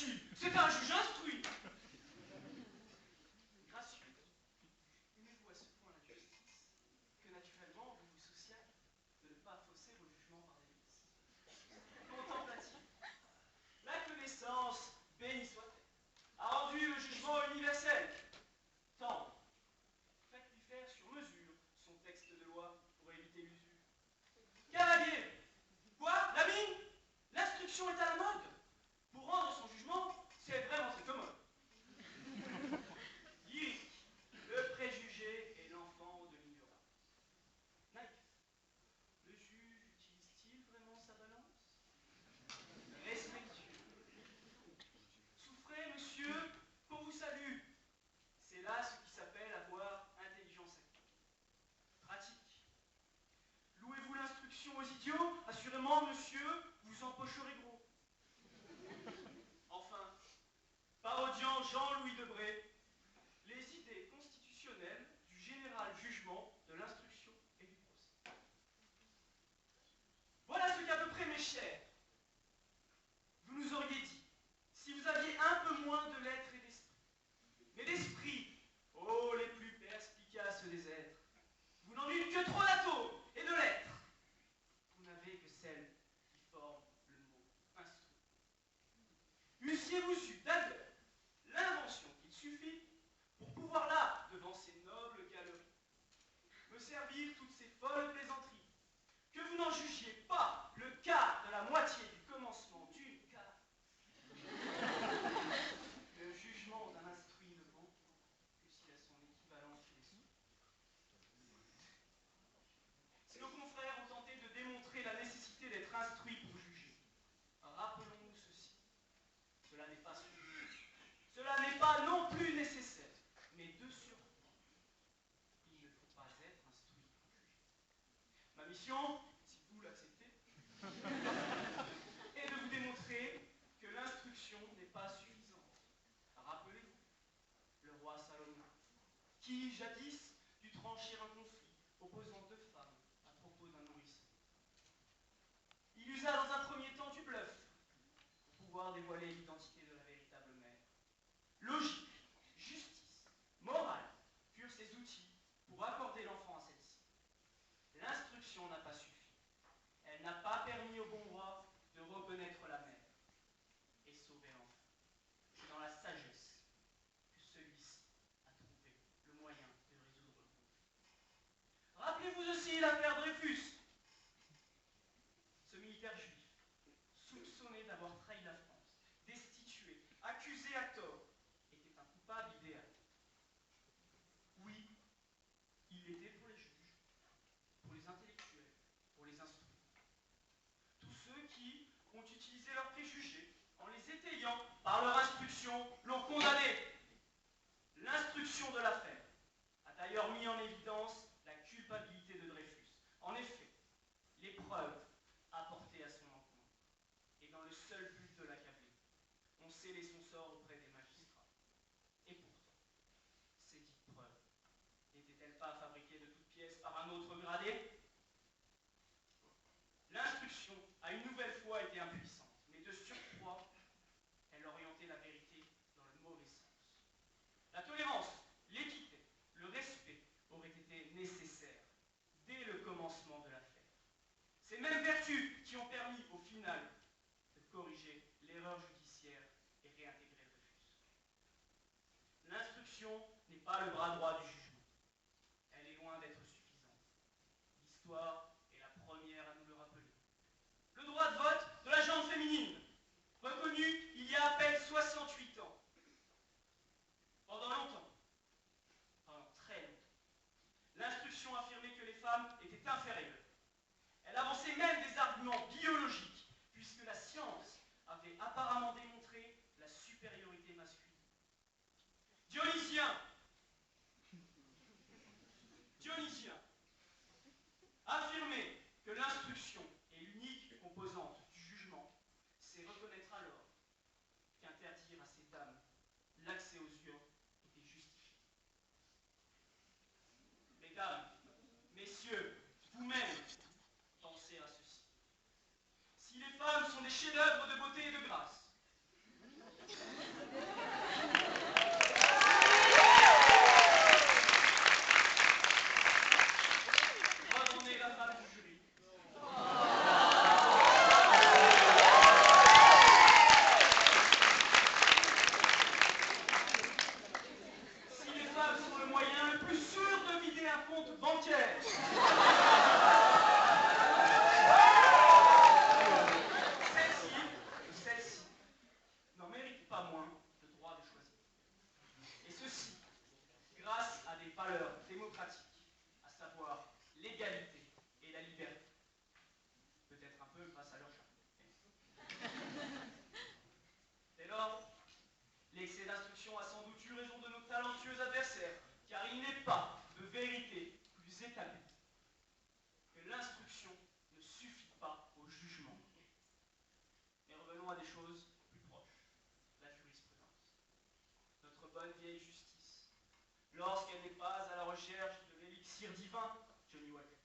imbécile, c'est un juge instruit. Gracieux, aimez-vous à ce point la justice que naturellement vous vous souciez de ne pas fausser vos jugements par des vices. Contemplatif, la connaissance, bénie soit-elle, a rendu le jugement universel. Tant, faites-lui faire sur mesure son texte de loi pour éviter l'usure. Cavalier, quoi, la mine? L'instruction est à la mode. Pour rendre son jugement, c'est vraiment très commode. Lyrique, le préjugé est l'enfant de l'ignorance. Naïf, le juge utilise-t-il vraiment sa balance? Respectueux. Souffrez, monsieur, qu'on vous salue. C'est là ce qui s'appelle avoir intelligence active. Pratique. Louez-vous l'instruction aux idiots? Assurément, monsieur, vous empocherez gros. Enfin, parodiant Jean-Louis Debré, les idées constitutionnelles du général jugement de l'instruction et du procès. Voilà ce qu'à peu près, mes chers, vous nous auriez dit, si vous aviez un peu moins de lettres et d'esprit. Mais d'esprit, oh, les plus perspicaces des êtres, vous n'en eûtes que trop d'atomes et de lettres. Vous n'avez que celles qui forment le mot instruit. Eussiez-vous eu d'ailleurs l'invention qu'il suffit pour pouvoir là, devant ces nobles galeries, me servir toutes ces folles plaisanteries, que vous n'en jugiez pas le quart de la moitié du commencement d'une carte. Le jugement d'un instruit ne vaut que s'il a son équivalent chez les sourds. Si nos confrères ont tenté de démontrer la nécessité d'être instruits pour juger, rappelons-nous ceci. Cela n'est pas suffisant. Cela n'est pas non plus nécessaire. Mais de surcroît, il ne faut pas être instruit pour juger. Ma mission, si vous l'acceptez, est de vous démontrer que l'instruction n'est pas suffisante. Rappelez-vous, le roi Salomon, qui, jadis, dut trancher un conflit opposant deux femmes à propos d'un nourrisson. Il usa dans un premier temps du bluff pour pouvoir dévoiler l'identité de la véritable mère. Logique, justice, morale furent ses outils pour accorder l'enfant à celle-ci. L'instruction n'a pas suffi. Elle n'a pas permis au bon roi de reconnaître la mère et sauver l'enfant. C'est dans la sagesse que celui-ci a trouvé le moyen de résoudre le conflit. Rappelez-vous aussi l'affaire Dreyfus. Ce militaire juif, soupçonné d'avoir trahi la France, destitué, accusé à tort, était un coupable idéal. Oui, il l'était pour les juges, pour les intellectuels, pour les instruits. Tous ceux qui ont utilisé leurs préjugés en les étayant par leur instruction l'ont condamné. L'instruction de l'affaire a d'ailleurs mis en évidence la culpabilité de Dreyfus. En effet, les preuves apportées à son encontre, et dans le seul but de l'accabler, ont scellé son sort auprès des magistrats. Et pourtant, ces dites preuves n'étaient-elles pas fabriquées de toutes pièces par un autre gradé? L'instruction a une nouvelle fois été impuissante, mais de surcroît, elle orientait la vérité dans le mauvais sens. La tolérance, l'équité, le respect auraient été nécessaires dès le commencement de l'affaire. Ces mêmes vertus qui ont permis, au final, de corriger l'erreur judiciaire et réintégrer Dreyfus. L'instruction n'est pas le bras droit du jugement. Elle est loin d'être suffisante. L'histoire est la première à nous le rappeler. Le droit de vote de la gente féminine, reconnu il y a à peine 68 ans. Pendant longtemps, pendant très longtemps, l'instruction affirmait que les femmes étaient inférieures. Elle avançait même des arguments biologiques, puisque la science avait apparemment démontré la supériorité masculine. Dionysien affirmait que l'instruction est l'unique composante du jugement, c'est reconnaître alors qu'interdire à ces dames l'accès aux urnes était justifié. Mesdames, messieurs, vous-mêmes, pensez à ceci. Si les femmes sont des chefs-d'œuvre de beauté et de grâce, des choses plus proches, la jurisprudence. Notre bonne vieille justice, lorsqu'elle n'est pas à la recherche de l'élixir divin, Johnny Walker.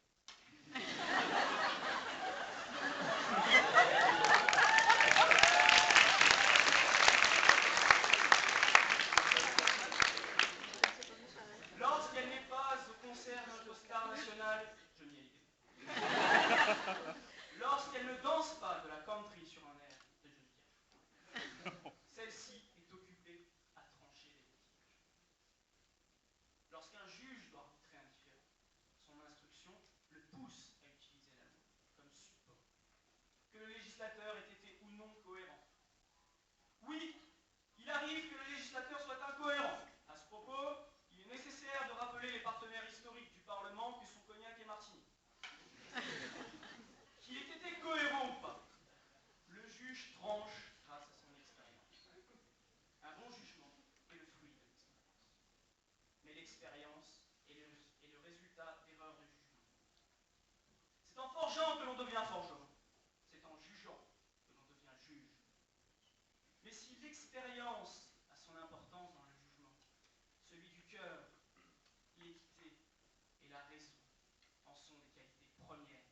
Lorsqu'elle n'est pas au concert de notre star nationale, Johnny Hallyday. Lorsqu'elle ne danse pas de la country sur un air de Johnny Cash. Celle-ci est occupée à trancher les litiges. Lorsqu'un juge doit arbitrer un différend, son instruction le pousse à utiliser la loi comme support. Que le législateur ait été ou non cohérent. Oui, il arrive que le législateur soit incohérent. À ce propos, il est nécessaire de rappeler les partenaires historiques du Parlement que sont Cognac et Martini. Qu'il ait été cohérent ou pas, le juge tranche grâce à son expérience. Un bon jugement est le fruit de l'expérience. Mais l'expérience est le résultat d'erreurs de jugement. C'est en forgeant que l'on devient forgeron. C'est en jugeant que l'on devient juge. Mais si l'expérience a son importance dans le jugement, celui du cœur, l'équité et la raison en sont des qualités premières.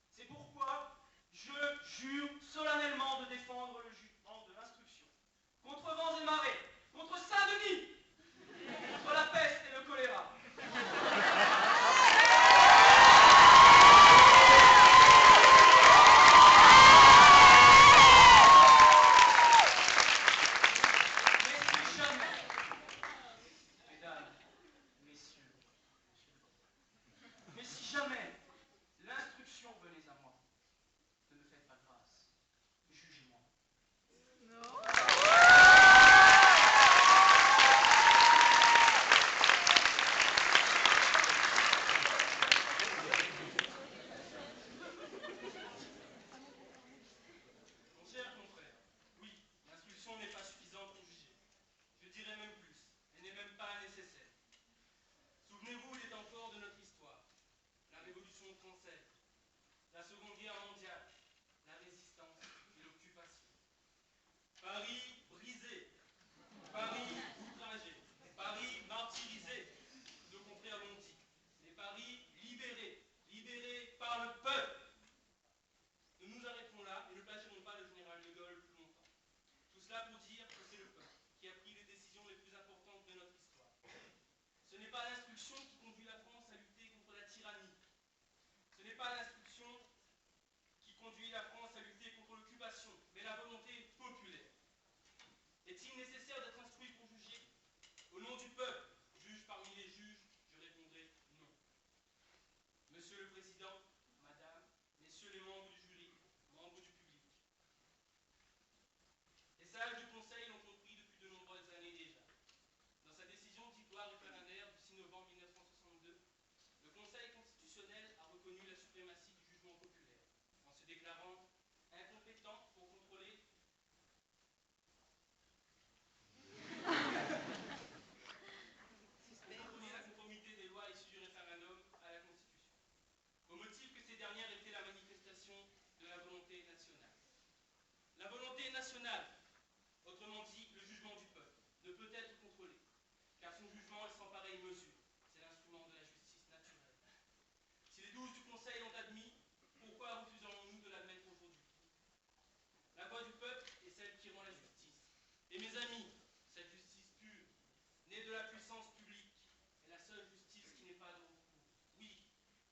C'est pourquoi je jure solennellement de défendre le jugement de l'instruction, contre vents et marées, contre Saint-Denis, contre la peste et le choléra. Mais si jamais l'instruction venait à moi, ne me faites pas grâce, jugez-moi. Mon cher confrère, oui, l'instruction n'est pas suffisante pour juger. Je dirais même plus, elle n'est même pas nécessaire. Souvenez-vous des temps forts de notre histoire, la Révolution française, la Seconde Guerre mondiale, la résistance et l'occupation. Paris brisé, Paris outragé, Paris martyrisé, nos confrères l'ont dit, mais Paris libéré, libéré par le peuple. Nous nous arrêterons là et ne placerons pas le général de Gaulle plus longtemps. Tout cela pour dire que c'est le peuple qui a pris les décisions les plus importantes de notre histoire. Ce n'est pas l'instruction qui conduit la France à lutter contre la tyrannie. Ce n'est pas l'instruction qui conduit la France à lutter contre l'occupation, mais la volonté populaire. Est-il nécessaire d'être instruit pour juger? Au nom du peuple, juge parmi les juges, je répondrai non. Monsieur le Président, Madame, Messieurs les membres du jury, membres du public. Les sages du Conseil l'ont compris depuis de nombreuses années déjà. Dans sa décision d'ivoire référendaire du 6 novembre 1962, le Conseil constitutionnel a reconnu la suprématie du jugement populaire, en se déclarant incompétent pour contrôler la conformité des lois issues du référendum à la Constitution, au motif que ces dernières étaient la manifestation de la volonté nationale. La volonté nationale, autrement dit le jugement du peuple, ne peut être contrôlé, car son jugement est sans pareille mesure. C'est l'instrument de la justice naturelle. Si les 12 du Conseil l'ont admis, pourquoi refuserions-nous de l'admettre aujourd'hui? La voix du peuple est celle qui rend la justice. Et mes amis, cette justice pure, née de la puissance publique, est la seule justice qui n'est pas de recours. Oui,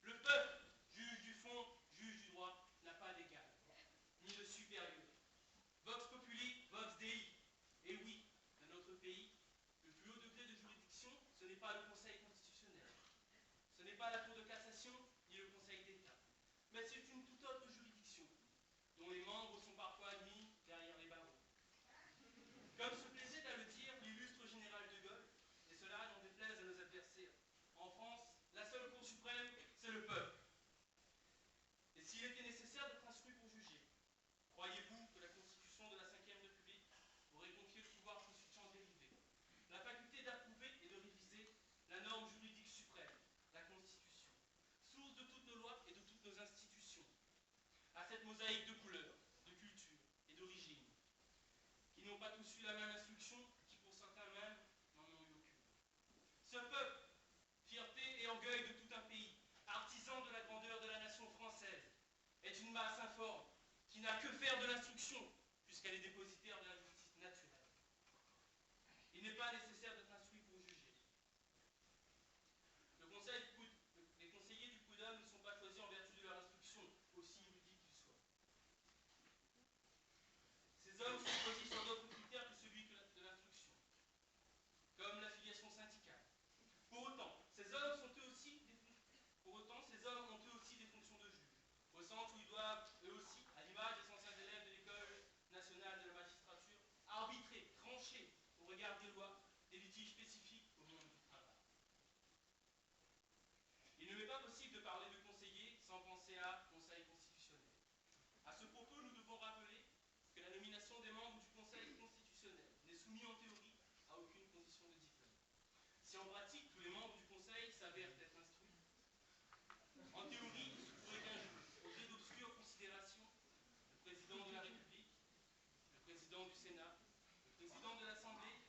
le peuple, juge du fond, juge du droit, n'a pas d'égal, ni de supérieur. Vox populi, vox dei. Et oui, dans notre pays, le plus haut degré de juridiction, ce n'est pas le Conseil pas tous eu la même instruction, qui pour certains même n'en ont eu aucune. Ce peuple, fierté et orgueil de tout un pays, artisan de la grandeur de la nation française, est une masse informe qui n'a que faire de l'instruction, puisqu'elle est dépositaire de la justice naturelle. Il n'est pas nécessaire d'être instruit pour juger. Les conseillers du prud'homme ne sont pas choisis en vertu de leur instruction, aussi érudits qu'ils soient. Ces hommes sont choisis sur d'autres critères que celui de l'instruction, comme l'affiliation syndicale. Pour autant, ces hommes ont eux aussi des fonctions de juge, au sens où ils doivent, eux aussi, à l'image des anciens élèves de l'École nationale de la magistrature, arbitrer, trancher, au regard des lois, des litiges spécifiques au monde du travail. Il ne m'est pas possible de parler de conseiller sans penser à Conseil constitutionnel. À ce propos, nous devons rappeler que la nomination des membres du Conseil constitutionnel n'est soumise en théorie à aucune condition de diplôme. Si en pratique, tous les membres du Conseil s'avèrent être instruits, en théorie, il se pourrait qu'un jour, au gré d'obscures considérations, le président de la République, le président du Sénat, le président de l'Assemblée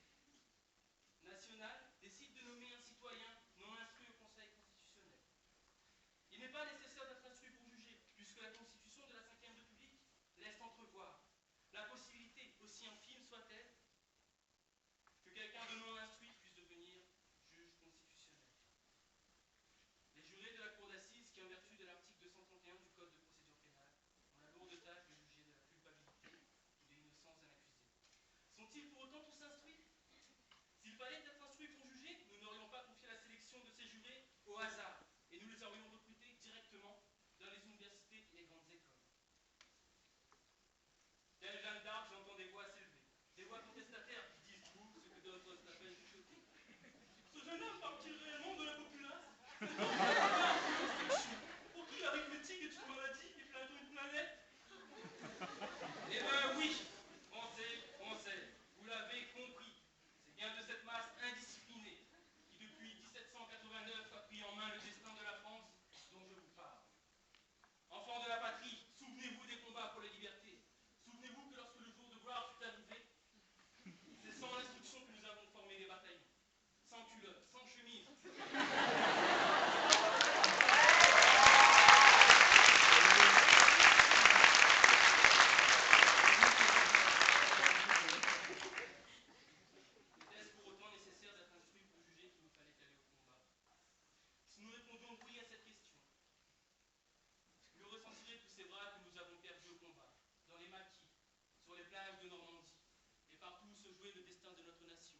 nationale décide de nommer un citoyen non instruit au Conseil constitutionnel. Il n'est pas nécessaire d'être instruit pour juger, puisque la Constitution de la Ve République laisse entrevoir la possibilité, aussi infime soit-elle, que quelqu'un de non instruit puisse devenir juge constitutionnel. Les jurés de la Cour d'assises, qui en vertu de l'article 231 du Code de procédure pénale, ont la lourde tâche de juger de la culpabilité ou de l'innocence d'un accusé. Sont-ils pour autant tous instruits? S'il fallait être instruit pour juger, nous n'aurions pas confié la sélection de ces jurés au hasard, et nous les aurions recrutés directement dans les universités et les grandes écoles. Telle Jeanne d'Arc, j'entends des voix s'élever, des voix contestataires qui disent tout ce que d'autres appellent chuchoter. Ce jeune homme parle-t-il réellement de la populace? Pour qui l'arithmétique est une maladie et Platon une planète? Eh ben oui, Français, vous l'avez compris. C'est bien de cette masse indisciplinée qui, depuis 1789, a pris en main le destin de la France dont je vous parle. Enfants de la patrie, souvenez-vous des combats pour les libertés. Souvenez-vous que lorsque le jour de gloire fut arrivé, c'est sans l'instruction que nous avons formé des bataillons. Sans culottes, sans chemise. Était-ce pour autant nécessaire d'être instruit pour juger qu'il nous fallait aller au combat? Si nous répondions oui à cette question, vous ressentirez tous ces bras que nous avons perdus au combat, dans les maquis, sur les plages de Normandie, et partout où se jouait le destin de notre nation,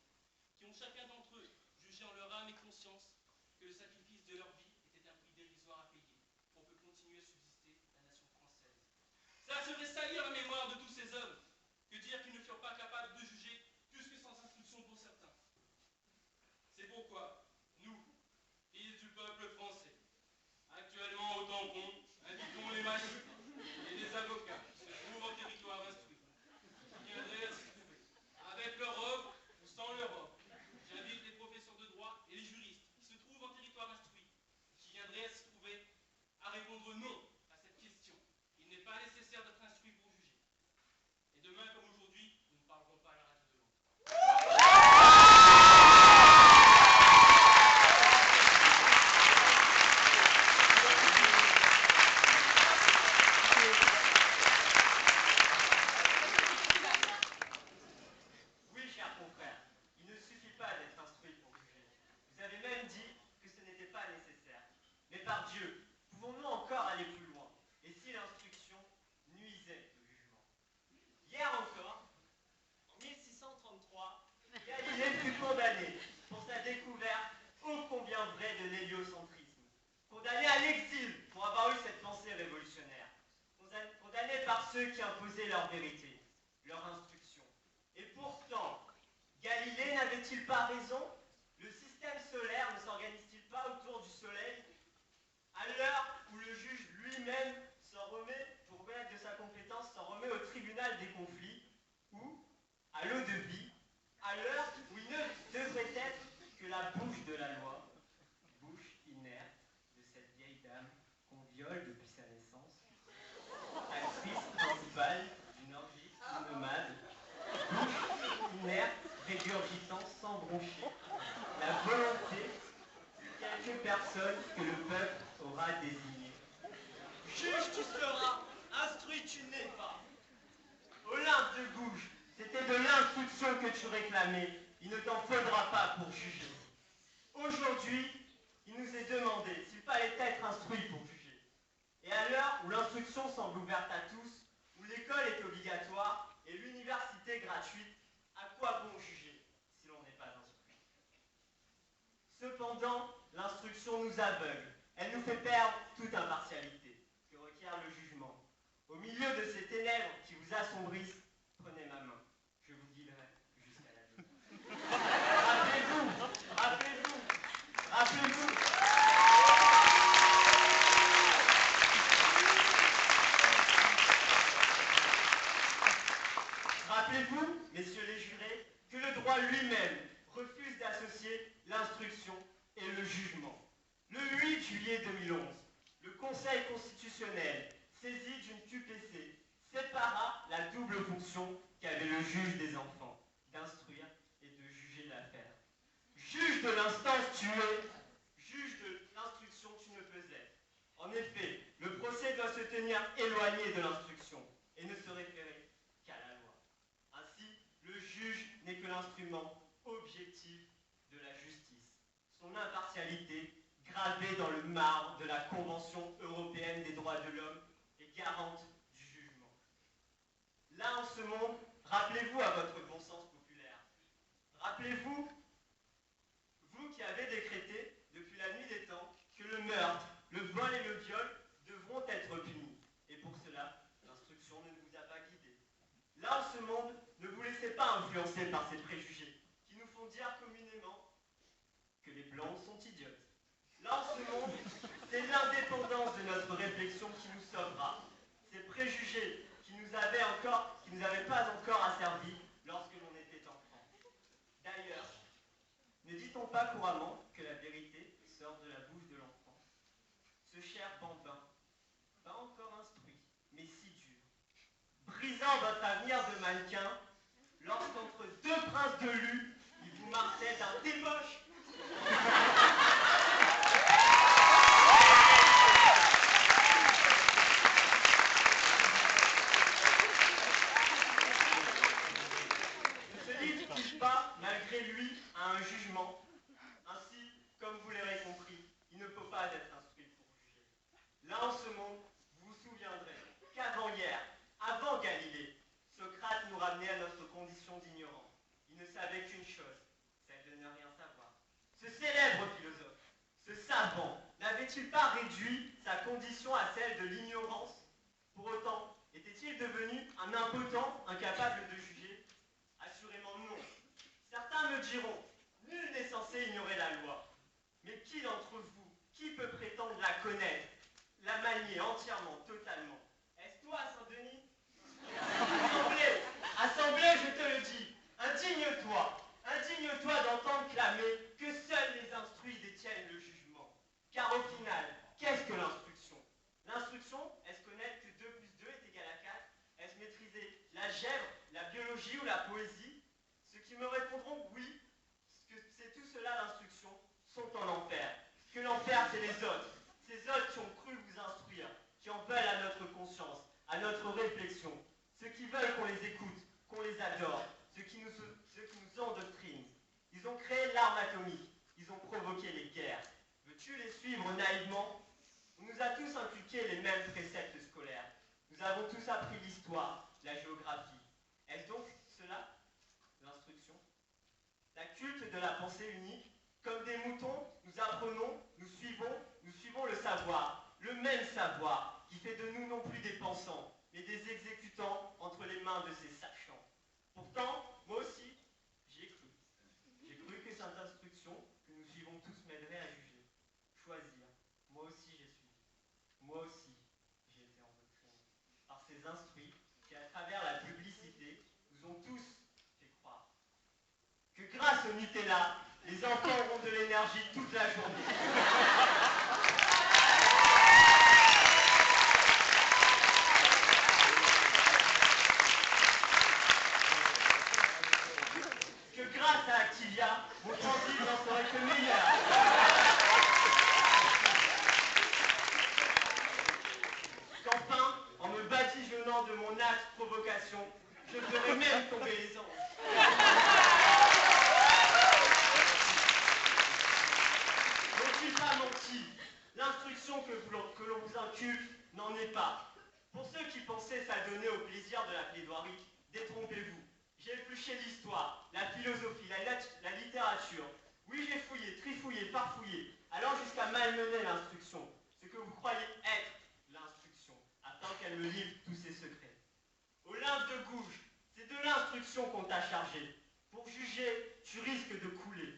qui ont chacun d'entre eux jugé en leur âme et conscience que le sacrifice de leur vie était un prix dérisoire à payer pour que continue à subsister la nation française. Cela serait salir la mémoire de tous ces hommes que dire qu'ils ne furent pas capables de juger plus que sans instruction pour certains. C'est pourquoi nous, fils du peuple français, actuellement au tampon, invitons les magistrats et les avocats qui se trouvent en territoire instruit, qui viendraient à s'y trouver, avec leur robe ou sans leur robe. J'invite les professeurs de droit et les juristes qui se trouvent en territoire instruit, qui viendraient à s'y trouver, à répondre non à cette question. Il n'est pas nécessaire d'être instruit pour juger. Et demain comme aujourd'hui, nous ne parlerons pas à la radio de Londres. Oui, cher confrère, il ne suffit pas d'être instruit pour juger. Vous avez même dit que ce n'était pas nécessaire. Mais par Dieu, pouvons-nous encore aller plus loin? Et si l'instruction nuisait au jugement? Hier encore, en 1633, Galilée fut condamné pour sa découverte ô combien vraie de l'héliocentrisme. Condamné à l'exil pour avoir eu cette pensée révolutionnaire. Condamné par ceux qui imposaient leur vérité, leur instruction. Et pourtant, Galilée n'avait-il pas raison? Le système solaire ne s'organise-t-il pas autour du soleil? À l'heure où le juge lui-même s'en remet, pour remettre de sa compétence, s'en remet au tribunal des conflits, ou à l'eau de vie, à l'heure où il ne devrait être que la bouche de la loi, bouche inerte de cette vieille dame qu'on viole depuis sa naissance, actrice principale d'une orgie nomade, bouche broncher la volonté de quelques personnes que le peuple aura désignées. Juge, tu seras, instruit, tu n'es pas. Olympe de Gouges, c'était de l'instruction que tu réclamais. Il ne t'en faudra pas pour juger. Aujourd'hui, il nous est demandé s'il fallait être instruit pour juger. Et à l'heure où l'instruction semble ouverte à tous, où l'école est obligatoire et l'université gratuite, à quoi bon juger si l'on n'est pas instruit? Cependant, l'instruction nous aveugle. Elle nous fait perdre toute impartialité que requiert le jugement. Au milieu de ces ténèbres qui vous assombrissent, prenez ma main. Je vous guiderai jusqu'à la vie. Rappelez-vous, rappelez-vous, rappelez-vous. Rappelez-vous, messieurs les jurés, que le droit lui-même refuse d'associer l'instruction et le jugement. Le 8 juillet 2011, le Conseil constitutionnel, saisi d'une QPC, sépara la double fonction qu'avait le juge des enfants, d'instruire et de juger l'affaire. Juge de l'instance tu es, juge de l'instruction tu ne peux être. En effet, le procès doit se tenir éloigné de l'instruction et ne se référer qu'à la loi. Ainsi, le juge n'est que l'instrument objectif de la justice. Son impartialité, gravée dans le marbre de la Convention européenne des droits de l'homme, est garante du jugement. Là, en ce monde, rappelez-vous à votre bon sens populaire. Rappelez-vous, vous qui avez décrété, depuis la nuit des temps, que le meurtre, le vol et le viol devront être punis. Et pour cela, l'instruction ne vous a pas guidé. Là, en ce monde, ne vous laissez pas influencer par ces préjugés qui nous font dire communément que les blancs sont idiotes. Là, en ce monde, c'est l'indépendance de notre réflexion qui nous sauvera. Ces préjugés qui nous avaient pas encore asservis lorsque l'on était enfant. D'ailleurs, ne dit-on pas couramment que la vérité sort de la bouche de l'enfant? Ce cher bambin, pas encore instruit, mais si dur, brisant votre avenir de mannequin, lorsqu'entre deux princes de lu, il vous martelait d'un débauche. Malgré lui, à un jugement. Ainsi, comme vous l'aurez compris, il ne faut pas être instruit pour juger. Là, en ce monde, vous vous souviendrez qu'avant hier, avant Galilée, Socrate nous ramenait à notre condition d'ignorant. Il ne savait qu'une chose, celle de ne rien savoir. Ce célèbre philosophe, ce savant, n'avait-il pas réduit sa condition à celle de l'ignorance? Pour autant, était-il devenu un impotent, incapable de juger? Assurément non. Certains me diront, nul n'est censé ignorer la loi. Mais qui d'entre vous, qui peut prétendre la connaître, la manier entièrement, totalement? Est-ce toi, Saint-Denis? Assemblée, je te le dis, indigne-toi d'entendre clamer que seuls les instruits détiennent le jugement. Car au final, qu'est-ce que l'instruction? L'instruction, est-ce connaître que 2 plus 2 est égal à 4? Est-ce maîtriser l'algèbre, la biologie ou la poésie? Ceux qui me répondront oui, que c'est tout cela l'instruction, sont en enfer. Que l'enfer, c'est les autres. Ces autres qui ont cru vous instruire, qui en veulent à notre conscience, à notre réflexion. Ceux qui veulent qu'on les écoute, qu'on les adore, ceux qui nous endoctrinent. Ils ont créé l'arme atomique, ils ont provoqué les guerres. Veux-tu les suivre naïvement? On nous a tous inculqué les mêmes préceptes scolaires. Nous avons tous appris l'histoire, la géographie. Est-ce donc cela l'instruction? La culte de la pensée unique, comme des moutons, nous apprenons, nous suivons le savoir, le même savoir, qui fait de nous non plus des pensants, mais des exécutants entre les mains de ces sachants. Pourtant, moi aussi, j'y ai cru. J'ai cru que cette instruction que nous suivons tous m'aiderait à juger, choisir. Moi aussi j'ai suivi. Moi aussi j'ai été endoctriné par ces instruits qui, à travers la publicité, nous ont tous fait croire que grâce au Nutella, les enfants auront de l'énergie toute la journée. Que grâce à Activia, épluché l'histoire, la philosophie, la littérature. Oui, j'ai fouillé, trifouillé, farfouillé, allant jusqu'à malmener l'instruction, ce que vous croyez être l'instruction, afin qu'elle me livre tous ses secrets. Olympe de Gouges, c'est de l'instruction qu'on t'a chargé. Pour juger, tu risques de couler.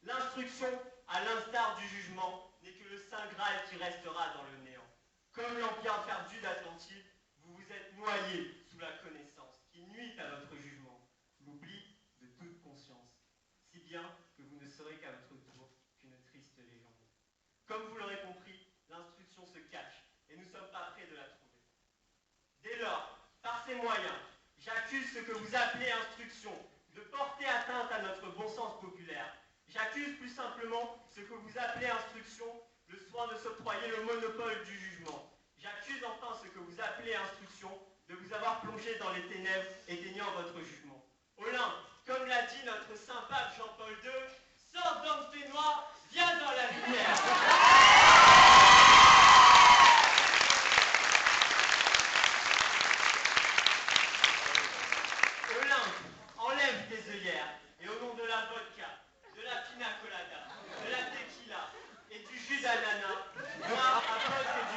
L'instruction, à l'instar du jugement, n'est que le saint Graal qui restera dans le néant. Comme l'empire perdu d'Atlantide, vous vous êtes noyé sous la connaissance qui nuit à votre jugement, l'oubli de toute conscience, si bien que vous ne serez qu'à votre tour qu'une triste légende. Comme vous l'aurez compris, l'instruction se cache et nous ne sommes pas près de la trouver. Dès lors, par ces moyens, j'accuse ce que vous appelez instruction de porter atteinte à notre bon sens populaire. J'accuse plus simplement ce que vous appelez instruction le soin de s'octroyer le monopole du jugement. J'accuse enfin ce que vous appelez instruction de vous avoir plongé dans les ténèbres, éteignant votre jugement. Olympe, comme l'a dit notre saint pape Jean-Paul II, sors d'homme fait noir, viens dans la lumière. Olympe, enlève tes œillères, et au nom de la vodka, de la pina colada, de la tequila et du jus d'ananas, moi, apôtre